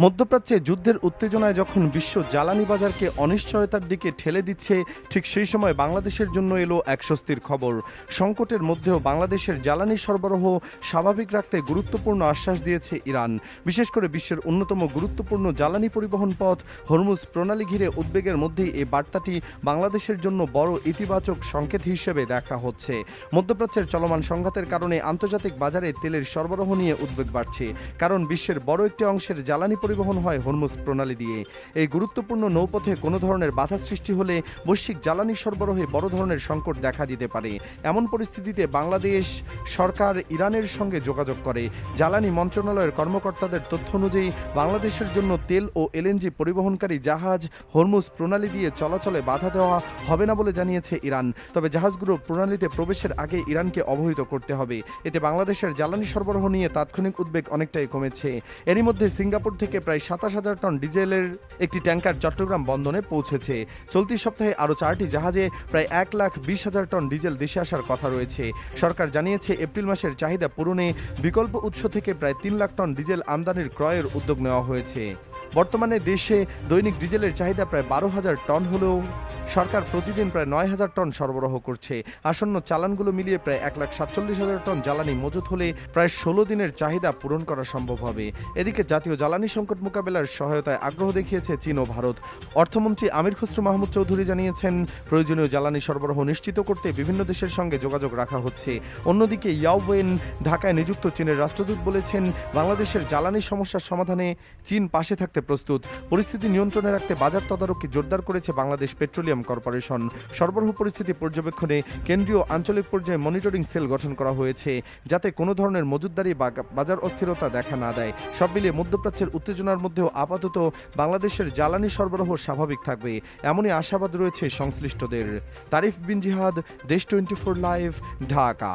মধ্যপ্রাচ্যে যুদ্ধের উত্তেজনায় যখন বিশ্ব জ্বালানি বাজারকে অনিশ্চয়তার দিকে ঠেলে দিচ্ছে, ঠিক সেই সময় বাংলাদেশের জন্য এলো এক স্বস্তির খবর। সংকটের মধ্যেও বাংলাদেশের জ্বালানি সরবরাহ স্বাভাবিক রাখতে গুরুত্বপূর্ণ আশ্বাস দিয়েছে ইরান। বিশেষ করে বিশ্বের অন্যতম গুরুত্বপূর্ণ জ্বালানি পরিবহন পথ হরমুজ প্রণালী ঘিরে উদ্বেগের মধ্যেই এই বার্তাটি বাংলাদেশের জন্য বড় ইতিবাচক সংকেত হিসেবে দেখা হচ্ছে। মধ্যপ্রাচ্যের চলমান সংঘাতের কারণে আন্তর্জাতিক বাজারে তেলের সরবরাহ নিয়ে উদ্বেগ বাড়ছে, কারণ বিশ্বের বড় একটি অংশের জ্বালানি পরিবহন হয় হরমুজ প্রণালী দিয়ে। এই গুরুত্বপূর্ণ নৌপথে কোনো ধরনের বাধা সৃষ্টি হলে বৈশ্বিক জ্বালানি সরবরাহে বড় ধরনের সংকট দেখা দিতে পারে। এমন পরিস্থিতিতে বাংলাদেশ সরকার ইরানের সঙ্গে যোগাযোগ করে। জ্বালানি মন্ত্রণালয়ের কর্মকর্তাদের তথ্য অনুযায়ী বাংলাদেশের জন্য তেল ও এলএনজি পরিবহনকারী জাহাজ হরমুজ প্রণালী দিয়ে চলাচলে বাধা দেওয়া হবে না বলে জানিয়েছে ইরান। তবে জাহাজগুলো প্রণালীতে প্রবেশের আগে ইরানকে অবহিত করতে হবে। এতে বাংলাদেশের জ্বালানি সরবরাহ নিয়ে তাৎক্ষণিক উদ্বেগ অনেকটাই কমেছে। এরই মধ্যে সিঙ্গাপুর থেকে প্রায় 27,000 টন ডিজেলের একটি ট্যাঙ্কার চট্টগ্রাম বন্দরে পৌঁছেছে। চলতি সপ্তাহে আরও 4টি জাহাজে প্রায় 1,20,000 টন ডিজেল দেশে আসার কথা রয়েছে। সরকার জানিয়েছে এপ্রিল মাসের চাহিদা পূরণে বিকল্প উৎস থেকে প্রায় 3 লাখ টন ডিজেল আমদানির ক্রয়ের উদ্যোগ নেওয়া হয়েছে। বর্তমানে দেশে দৈনিক ডিজেলের চাহিদা প্রায় 12,000 টন হলেও সরকার প্রতিদিন প্রায় 9,000 টন সরবরাহ করছে। আসন্ন চালানগুলো মিলিয়ে প্রায় 1,47,000 টন জ্বালানি মজুত হলে প্রায় 16 দিনের চাহিদা পূরণ করা সম্ভব হবে। এদিকে জাতীয় জ্বালানি সংকট মোকাবেলার সহায়তায় আগ্রহ দেখিয়েছে চীন ও ভারত। অর্থমন্ত্রী আমির খসরু মাহমুদ চৌধুরী জানিয়েছেন, প্রয়োজনীয় জ্বালানি সরবরাহ নিশ্চিত করতে বিভিন্ন দেশের সঙ্গে যোগাযোগ রাখা হচ্ছে। অন্যদিকে ইয়াও ওয়েন ঢাকায় নিযুক্ত চীনের রাষ্ট্রদূত বলেছেন, বাংলাদেশের জ্বালানি সমস্যার সমাধানে চীন পাশে থাকতে প্রস্তুত। পরিস্থিতি নিয়ন্ত্রণে রাখতে বাজার তদারকি জোরদার করেছে বাংলাদেশ পেট্রোলিয়াম কর্পোরেশন। সরবরাহ পরিস্থিতি পর্যবেক্ষণে কেন্দ্রীয় আঞ্চলিক পর্যায়ে মনিটরিং সেল গঠন করা হয়েছে, যাতে কোনো ধরনের মজুতদারি বা বাজার অস্থিরতা দেখা না দেয়। সব মিলিয়ে মধ্যপ্রাচ্যের উত্তেজনার মধ্যেও আপাতত বাংলাদেশের জ্বালানি সরবরাহ স্বাভাবিক থাকবে, এমনই আশাবাদ রয়েছে সংশ্লিষ্টদের। তারিফ বিন জিহাদ, দেশ 24 লাইভ, ঢাকা।